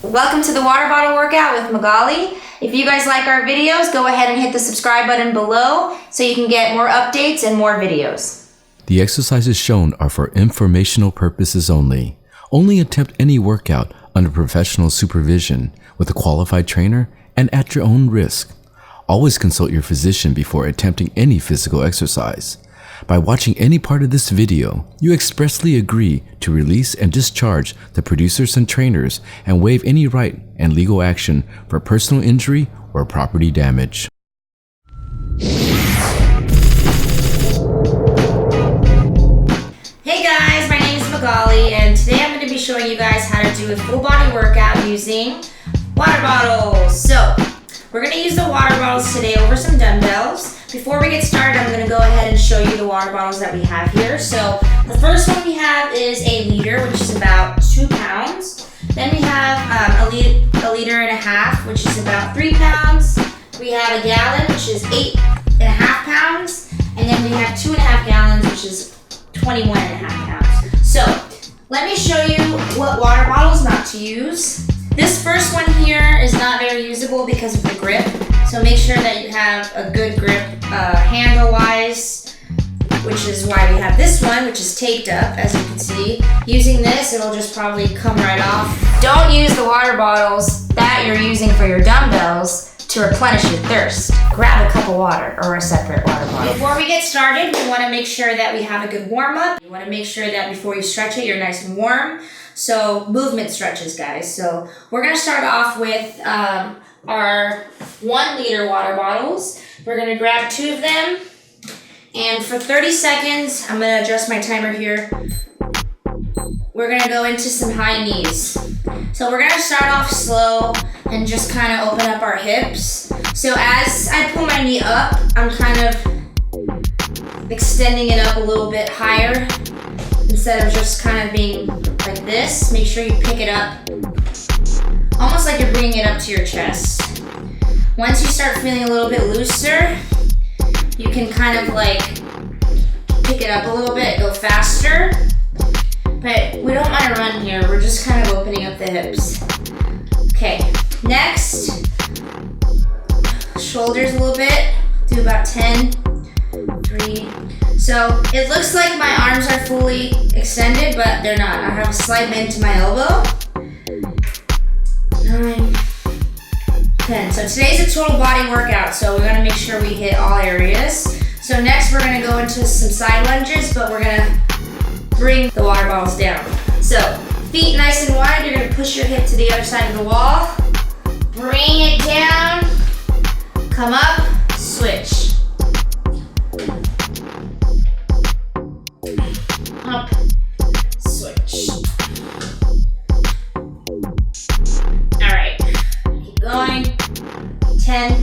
Welcome to the water bottle workout with Magali. If you guys like our videos, go ahead and hit the subscribe button below so you can get more updates and more videos. The exercises shown are for informational purposes only. Only attempt any workout under professional supervision with a qualified trainer and at your own risk. Always consult your physician before attempting any physical exercise. By watching any part of this video, you expressly agree to release and discharge the producers and trainers and waive any right and legal action for personal injury or property damage. Hey guys, my name is Magali and today I'm going to be showing you guys how to do a full body workout using water bottles. So, we're going to use the water bottles today over some dumbbells. Before we get started, I'm going to go ahead and show you the water bottles that we have here. So the first one we have is a liter, which is about 2 pounds. Then we have a liter and a half, which is about 3 pounds. We have a gallon, which is 8.5 pounds. And then we have 2.5 gallons, which is 21.5 pounds. So let me show you what water bottles not to use. This first one here is not very usable because of the grip. So make sure that you have a good grip handle-wise, which is why we have this one, which is taped up, as you can see. Using this, it'll just probably come right off. Don't use the water bottles that you're using for your dumbbells to replenish your thirst. Grab a cup of water or a separate water bottle. Before we get started, we want to make sure that we have a good warm-up. You want to make sure that before you stretch it, you're nice and warm. So movement stretches, guys. So we're going to start off with our 1 liter water bottles. We're going to grab 2 of them. And for 30 seconds, I'm going to adjust my timer here. We're going to go into some high knees. So we're going to start off slow and just kind of open up our hips. So as I pull my knee up, I'm kind of extending it up a little bit higher instead of just kind of being like this. Make sure you pick it up, almost like you're bringing it up to your chest. Once you start feeling a little bit looser, you can kind of like pick it up a little bit, go faster. But we don't want to run here, we're just kind of opening up the hips. Okay, next, shoulders a little bit, do about 10, 3. So it looks like my arms are fully extended, but they're not. I have a slight bend to my elbow. 9, 10. So today's a total body workout, so we're gonna make sure we hit all areas. So next we're gonna go into some side lunges, but we're gonna bring the water bottles down. So feet nice and wide, you're gonna push your hip to the other side of the wall. Bring it down, come up, switch. Up, switch. All right, keep going. 10.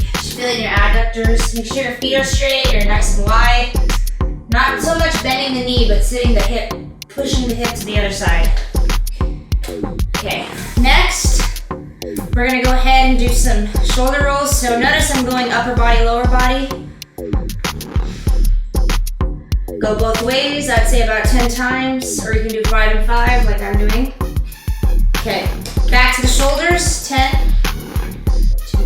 Just feeling your adductors. Make sure your feet are straight, you're nice and wide. Not so much bending the knee, but sitting the hip, pushing the hip to the other side. Okay, next, we're gonna go ahead and do some shoulder rolls. So notice I'm going upper body, lower body. Go both ways, I'd say about 10 times, or you can do 5 and 5 like I'm doing. Okay, back to the shoulders, 10, 2,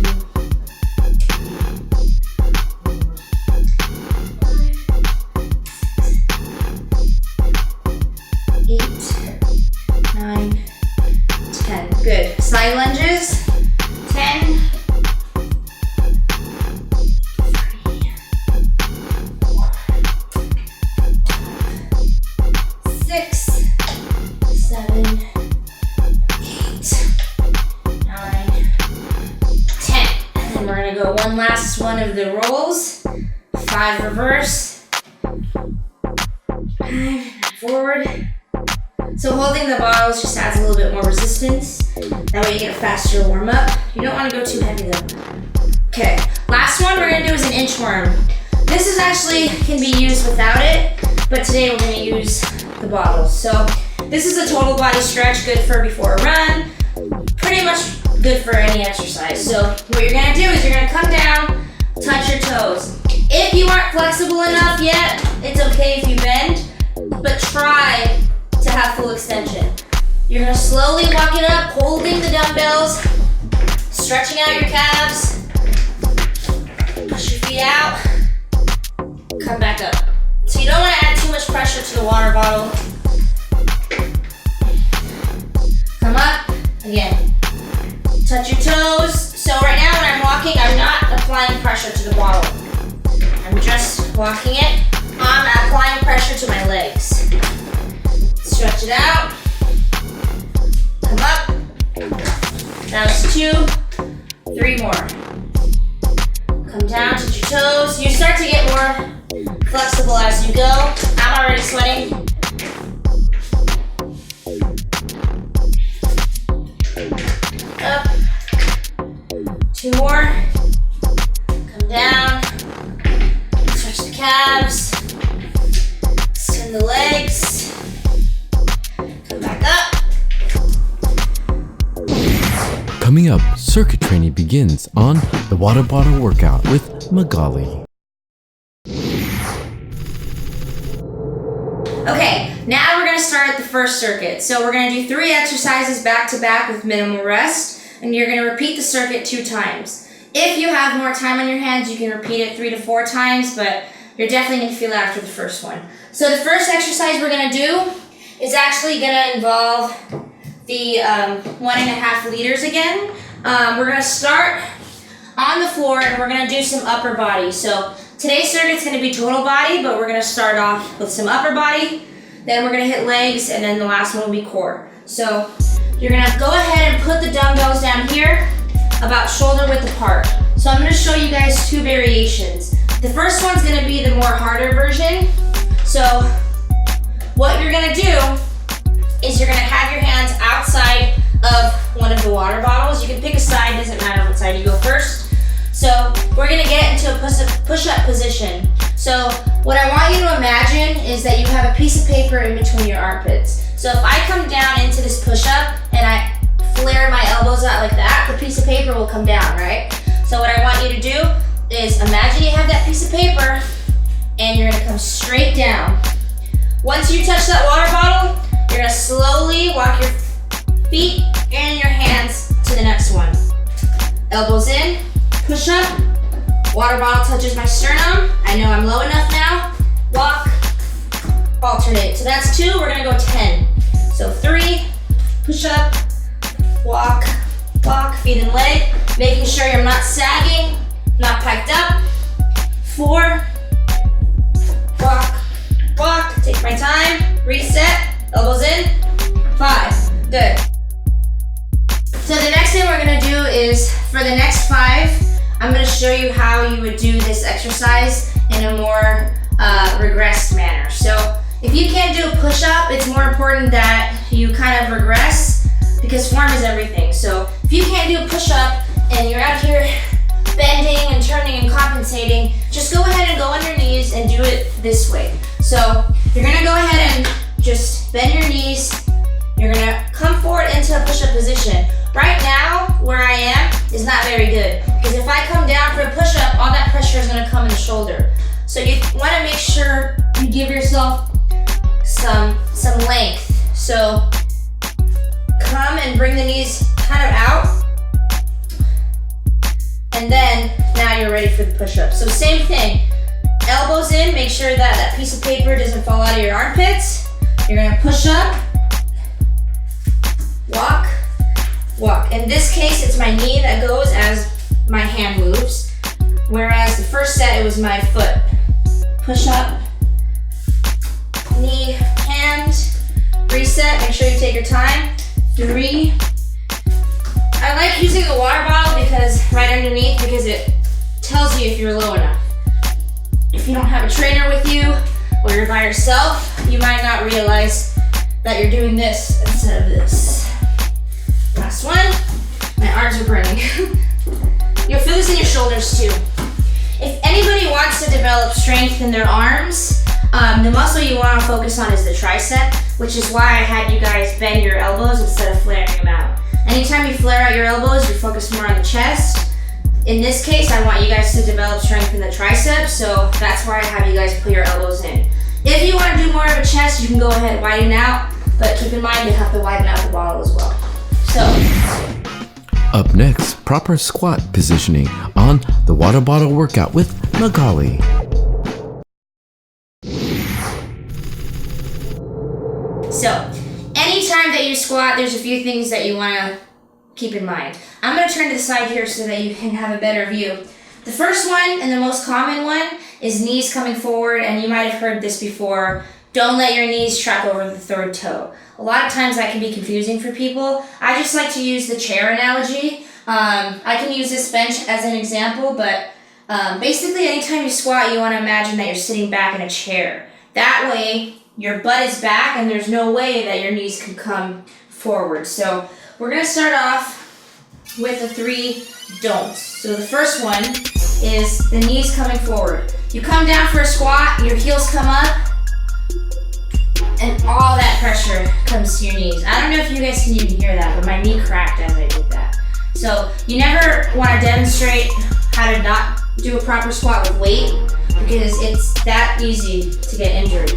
8, 9, 10. Good. Side lunges, 10, 6, 7, 8, 9, 10. And then we're gonna go one last one of the rolls. 5 reverse, 5 forward. So holding the bottles just adds a little bit more resistance. That way you get a faster warm up. You don't want to go too heavy though. Okay, last one we're gonna do is an inchworm. This is actually can be used without it, but today we're gonna use the bottles. So this is a total body stretch, good for before a run, pretty much good for any exercise. So what you're gonna do is you're gonna come down, touch your toes. If you aren't flexible enough yet, it's okay if you bend, but try to have full extension. You're gonna slowly walk it up, holding the dumbbells, stretching out your calves. Push your feet out. Come back up. So you don't want to add too much pressure to the water bottle. Come up. Again. Touch your toes. So right now when I'm walking, I'm not applying pressure to the bottle. I'm just walking it. I'm applying pressure to my legs. Stretch it out. Come up. That was 2, 3 more. Come down, touch your toes. You start to get more flexible as you go. I'm already sweating. Up. 2 more. Come down. Stretch the calves. Extend the legs. Come back up. Coming up, circuit training begins on the water bottle workout with Magali. Okay, now we're going to start at the first circuit. So we're going to do 3 exercises back to back with minimal rest, and you're going to repeat the circuit 2 times. If you have more time on your hands, you can repeat it 3 to 4 times, but you're definitely going to feel it after the first one. So the first exercise we're going to do is actually going to involve the 1.5 liters again. We're going to start on the floor and we're going to do some upper body. So today's circuit's going to be total body, but we're going to start off with some upper body, then we're going to hit legs, and then the last one will be core. So you're going to go ahead and put the dumbbells down here about shoulder width apart. So I'm going to show you guys 2 variations. The first one's going to be the more harder version. So what you're going to do is you're going to have your hands outside of one of the water bottles. You can pick a side, doesn't matter what side you go first. So we're going to get into a push-up position. So what I want you to imagine is that you have a piece of paper in between your armpits. So if I come down into this push-up and I flare my elbows out like that, the piece of paper will come down, right? So what I want you to do is imagine you have that piece of paper and you're going to come straight down. Once you touch that water bottle, you're going to slowly walk your feet and your hands to the next one. Elbows in, push up, water bottle touches my sternum. I know I'm low enough now. Walk, alternate. So that's 2, we're going to go 10. So 3, push up, walk, walk, feet and leg, making sure you're not sagging, not piked up. 4, walk, walk, take my time, reset, elbows in, 5, good. So the next thing we're gonna do is, for the next 5, I'm gonna show you how you would do this exercise in a more regressed manner. So if you can't do a push-up, it's more important that you kind of regress because form is everything. So if you can't do a push-up and you're out here bending and turning and compensating, just go ahead and go on your knees and do it this way. So you're gonna go ahead and just bend your knees. You're gonna come forward into a push-up position. Right now, where I am is not very good because if I come down for a push-up, all that pressure is gonna come in the shoulder. So you wanna make sure you give yourself some length. So come and bring the knees kind of out. And then now you're ready for the push-up. So same thing, elbows in, make sure that that piece of paper doesn't fall out of your armpits. You're gonna push up, walk, walk. In this case, it's my knee that goes as my hand moves, whereas the first set, it was my foot. Push up, knee, hand, reset, make sure you take your time. 3. I like using a water bottle because right underneath, because it tells you if you're low enough. If you don't have a trainer with you or you're by yourself, you might not realize that you're doing this instead of this. Last one. My arms are burning. You'll feel this in your shoulders too. If anybody wants to develop strength in their arms, the muscle you want to focus on is the tricep, which is why I had you guys bend your elbows instead of flaring them out. Anytime you flare out your elbows, you focus more on the chest. In this case, I want you guys to develop strength in the triceps, so that's why I have you guys put your elbows in. If you want to do more of a chest, you can go ahead and widen out. but keep in mind you have to widen out the bottle as well. So, Up next, proper squat positioning on the water bottle workout with MAGALIE. So, anytime that you squat, there's a few things that you want to keep in mind. I'm going to turn to the side here so that you can have a better view. The first one and the most common one is knees coming forward, and you might have heard this before. Don't let your knees track over the third toe. A lot of times that can be confusing for people. I just like to use the chair analogy. I can use this bench as an example, but basically anytime you squat, you want to imagine that you're sitting back in a chair. That way, your butt is back and there's no way that your knees can come forward. So we're going to start off with the 3 don'ts. So the first one is the knees coming forward. You come down for a squat, your heels come up, and all that pressure comes to your knees. I don't know if you guys can even hear that, but my knee cracked as I did that. So you never want to demonstrate how to not do a proper squat with weight, because it's that easy to get injured.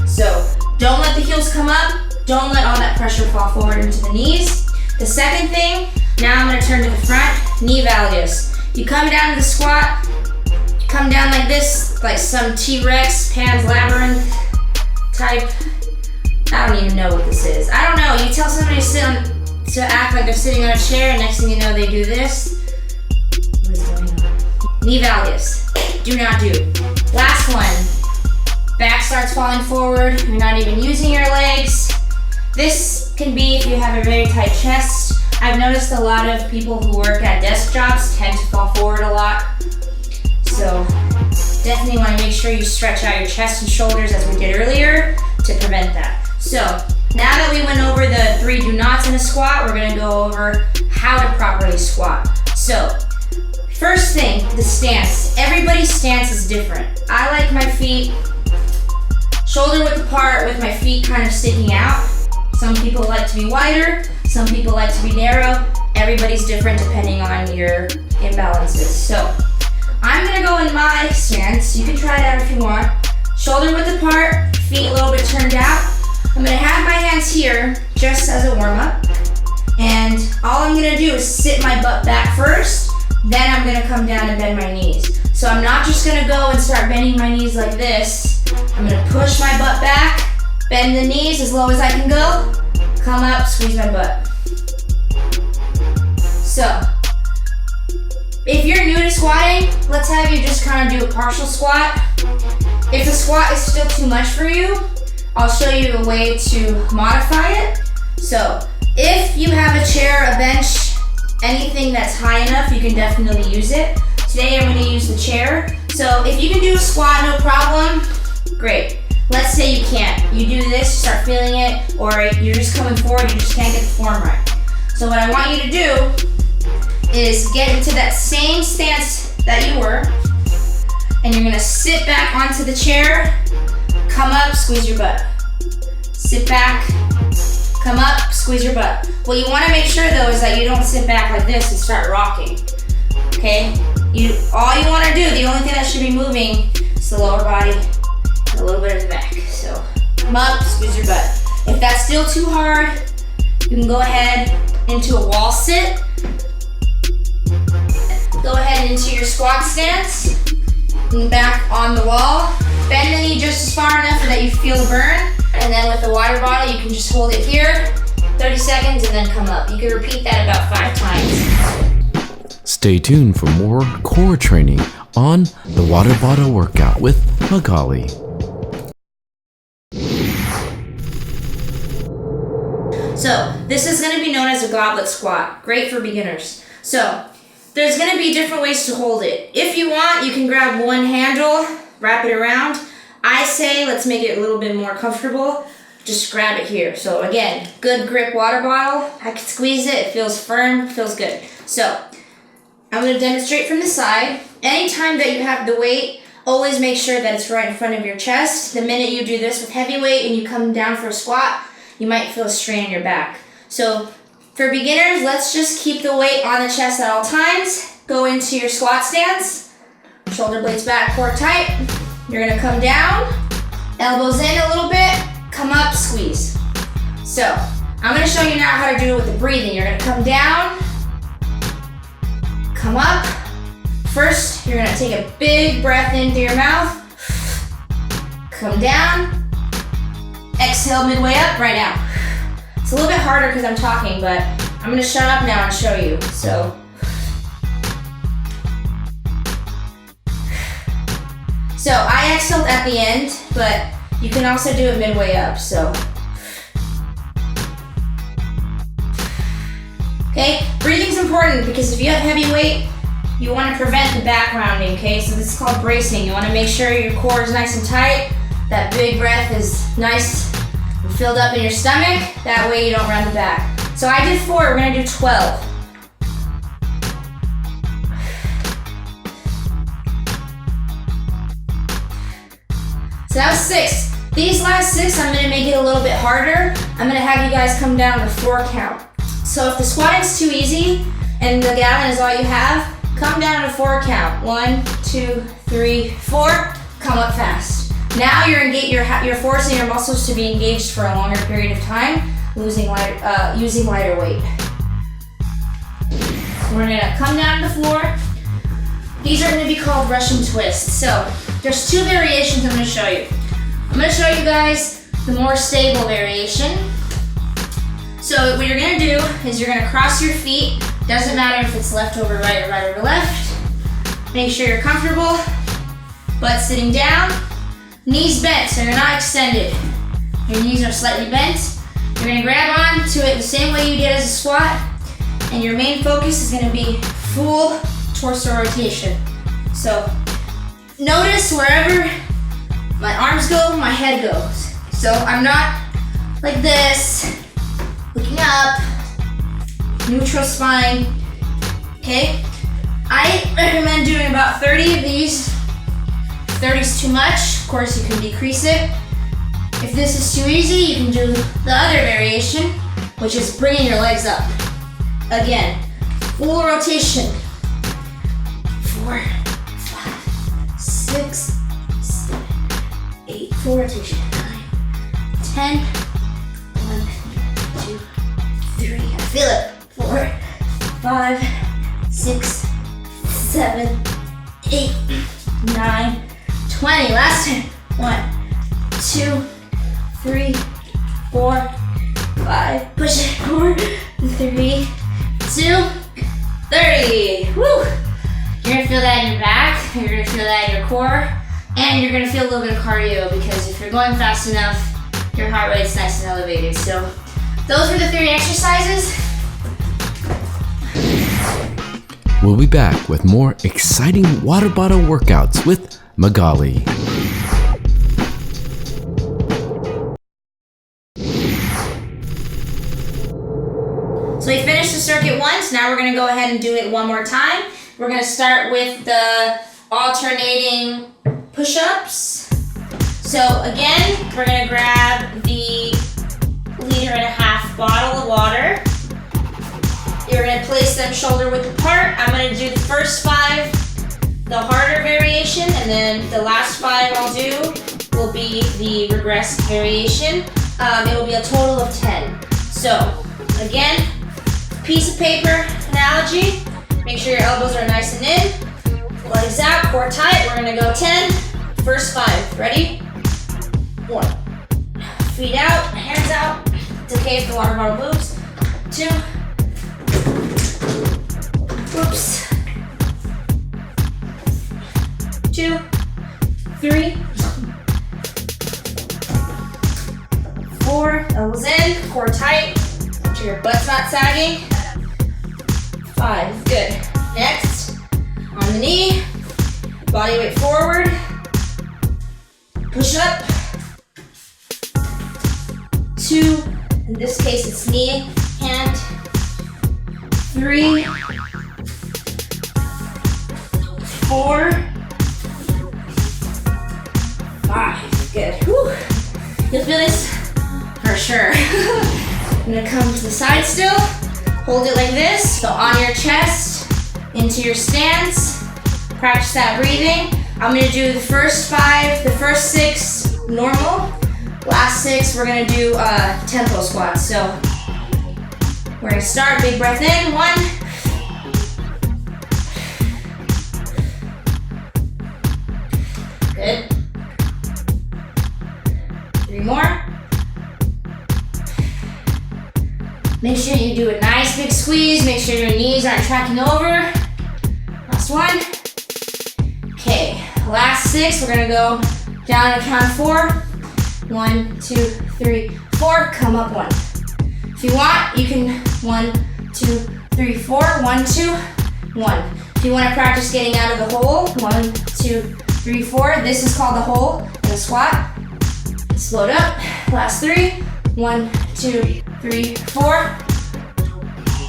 So don't let the heels come up, don't let all that pressure fall forward into the knees. The second thing, now I'm going to turn to the front, knee valgus. You come down to the squat, you come down like this, like some T-Rex, Pan's Labyrinth type. I don't even know what this is. I don't know. You tell somebody to act like they're sitting on a chair, and next thing you know, they do this. What is going on? Knee valgus. Do not do. Last one. Back starts falling forward. You're not even using your legs. This can be if you have a very tight chest. I've noticed a lot of people who work at desk jobs tend to fall forward a lot. So definitely want to make sure you stretch out your chest and shoulders as we did earlier to prevent that. So now that we went over the 3 do nots in a squat, we're going to go over how to properly squat. So first thing, the stance. Everybody's stance is different. I like my feet shoulder width apart with my feet kind of sticking out. Some people like to be wider, some people like to be narrow. Everybody's different depending on your imbalances. So I'm gonna go in my stance. You can try it out if you want. Shoulder width apart, feet a little bit turned out. I'm gonna have my hands here just as a warm up. And all I'm gonna do is sit my butt back first, then I'm gonna come down and bend my knees. So I'm not just gonna go and start bending my knees like this. I'm gonna push my butt back, bend the knees as low as I can go, come up, squeeze my butt. So, if you're new to squatting, let's have you just kind of do a partial squat. If the squat is still too much for you, I'll show you a way to modify it. So, if you have a chair, a bench, anything that's high enough, you can definitely use it. Today I'm going to use the chair. So, if you can do a squat, no problem, great. Let's say you can't. You do this, you start feeling it, or you're just coming forward, you just can't get the form right. So what I want you to do is get into that same stance that you were, and you're gonna sit back onto the chair, come up, squeeze your butt. Sit back, come up, squeeze your butt. What you wanna make sure though is that you don't sit back like this and start rocking, okay? All you wanna do, the only thing that should be moving is the lower body, a little bit of the back. So come up, squeeze your butt. If that's still too hard, you can go ahead into a wall sit. Go ahead into your squat stance. And back on the wall. Bend the knee just as far enough that you feel the burn. And then with the water bottle, you can just hold it here, 30 seconds, and then come up. You can repeat that about 5 times. Stay tuned for more core training on the water bottle workout with MAGALIE. So this is going to be known as a goblet squat. Great for beginners. So there's going to be different ways to hold it. If you want, you can grab one handle, wrap it around. I say let's make it a little bit more comfortable. Just grab it here. So again, good grip water bottle. I can squeeze it. It feels firm, feels good. So I'm going to demonstrate from the side. Anytime that you have the weight, always make sure that it's right in front of your chest. The minute you do this with heavy weight and you come down for a squat, you might feel a strain in your back. So for beginners, let's just keep the weight on the chest at all times. Go into your squat stance. Shoulder blades back, core tight. You're gonna come down, elbows in a little bit, come up, squeeze. So I'm gonna show you now how to do it with the breathing. You're gonna come down, come up. First, you're gonna take a big breath in through your mouth, come down, exhale midway up right now. It's a little bit harder because I'm talking, but I'm gonna shut up now and show you. So I exhaled at the end, but you can also do it midway up, so. Okay, breathing's important because if you have heavy weight, you want to prevent the back rounding, okay? So this is called bracing. You want to make sure your core is nice and tight, that big breath is nice and filled up in your stomach, that way you don't round the back. So I did 4, we're gonna do 12. So that was 6. These last 6, I'm gonna make it a little bit harder. I'm gonna have you guys come down to 4 count. So if the squatting's too easy and the gallon is all you have, come down to 4 count. 1, 2, 3, 4. Come up fast. Now you're forcing your muscles to be engaged for a longer period of time, using lighter weight. We're gonna come down to the floor. These are gonna be called Russian twists. So there's 2 variations I'm gonna show you. I'm gonna show you guys the more stable variation. So what you're gonna do is you're gonna cross your feet. Doesn't matter if it's left over right or right over left. Make sure you're comfortable. Butt sitting down. Knees bent, so you're not extended. Your knees are slightly bent. You're gonna grab on to it the same way you did as a squat. And your main focus is gonna be full torso rotation. So notice wherever my arms go, my head goes. So I'm not like this, looking up, neutral spine, okay? I recommend doing about 30 of these. If 30 is too much, of course you can decrease it. If this is too easy, you can do the other variation, which is bringing your legs up. Again, full rotation. 4, 5, 6, 7, 8, full rotation. 9, 10, 1, 2, 3, I feel it. 4, 5, 6, 7, 8, 9, 20. Last time. 1, 2, 3, 4, 5. Push it. 4, 3, 2, 30. Woo! You're gonna feel that in your back, you're gonna feel that in your core, and you're gonna feel a little bit of cardio because if you're going fast enough, your heart rate's nice and elevated. So those were the 3 exercises. We'll be back with more exciting water bottle workouts with Magali. So we finished the circuit once, now we're gonna go ahead and do it one more time. We're gonna start with the alternating push-ups. So again, we're gonna grab the 1.5-liter bottle of water. You're gonna place them shoulder width apart. I'm gonna do the first 5, the harder variation, and then the last 5 I'll do will be the regressed variation. It will be a total of 10. So again, piece of paper analogy. Make sure your elbows are nice and in. Legs out, core tight. We're gonna go 10. First 5. Ready? 1. Feet out, hands out. It's okay if the water bottle moves. 2. Oops. 2, 3, 4. Elbows in, core tight. Make sure your butt's not sagging. 5, good. Next, on the knee, body weight forward, push up. 2, in this case it's knee, hand. 3, 4, 5, good. Whew. You'll feel this for sure. I'm gonna come to the side still. Hold it like this, so on your chest, into your stance. Practice that breathing. I'm gonna do the first 5, the first 6 normal. Last 6, we're gonna do tempo squats. So we're gonna start, big breath in, 1. Good. 3 more. Make sure you do a nice big squeeze. Make sure your knees aren't tracking over. Last 1. Okay, last 6. We're gonna go down and count 4. 1, 2, 3, 4. Come up 1. If you want, you can 1, 2, 3, 4. 1, 2, 1. If you want to practice getting out of the hole, 1, 2, 3, 4. This is called the hole in the squat. Slow it up. Last 3. 1, 2, 3, 4.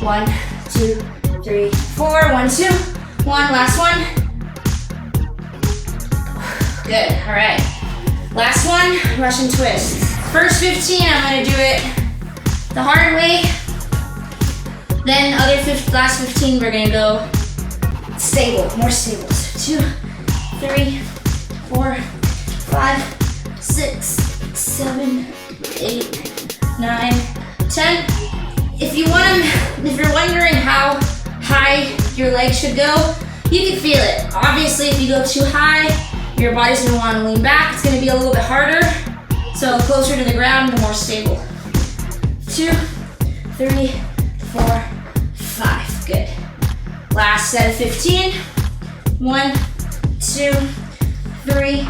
1, 2, 3, 4. 1, 2, 1. Last 1. Good. All right. Last one, Russian twist. First 15, I'm gonna do it the hard way. Then last 15, we're gonna go stable, more stable. 2, 3, 4, 5, 6, 7, 8, 9, 10. If you're wondering how high your legs should go, you can feel it. Obviously, if you go too high, your body's gonna wanna lean back. It's gonna be a little bit harder. So closer to the ground, the more stable. 2, 3, 4, 5. Good. Last set of 15. 1, 2, 3,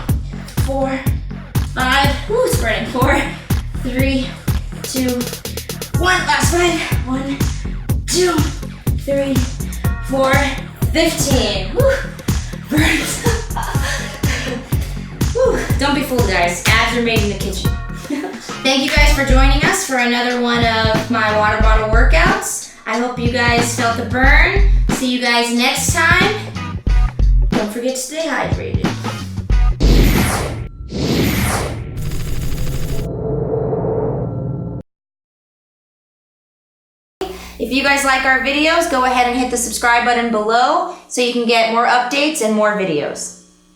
4, 5. Woo, it's burning. 4, 3, 2, 1. Last one. 1, 2, 3, 4, 15. Woo, burns. Whew. Don't be fooled, guys. Abs are made in the kitchen. Thank you guys for joining us for another one of my water bottle workouts. I hope you guys felt the burn. See you guys next time. Don't forget to stay hydrated. If you guys like our videos, go ahead and hit the subscribe button below so you can get more updates and more videos.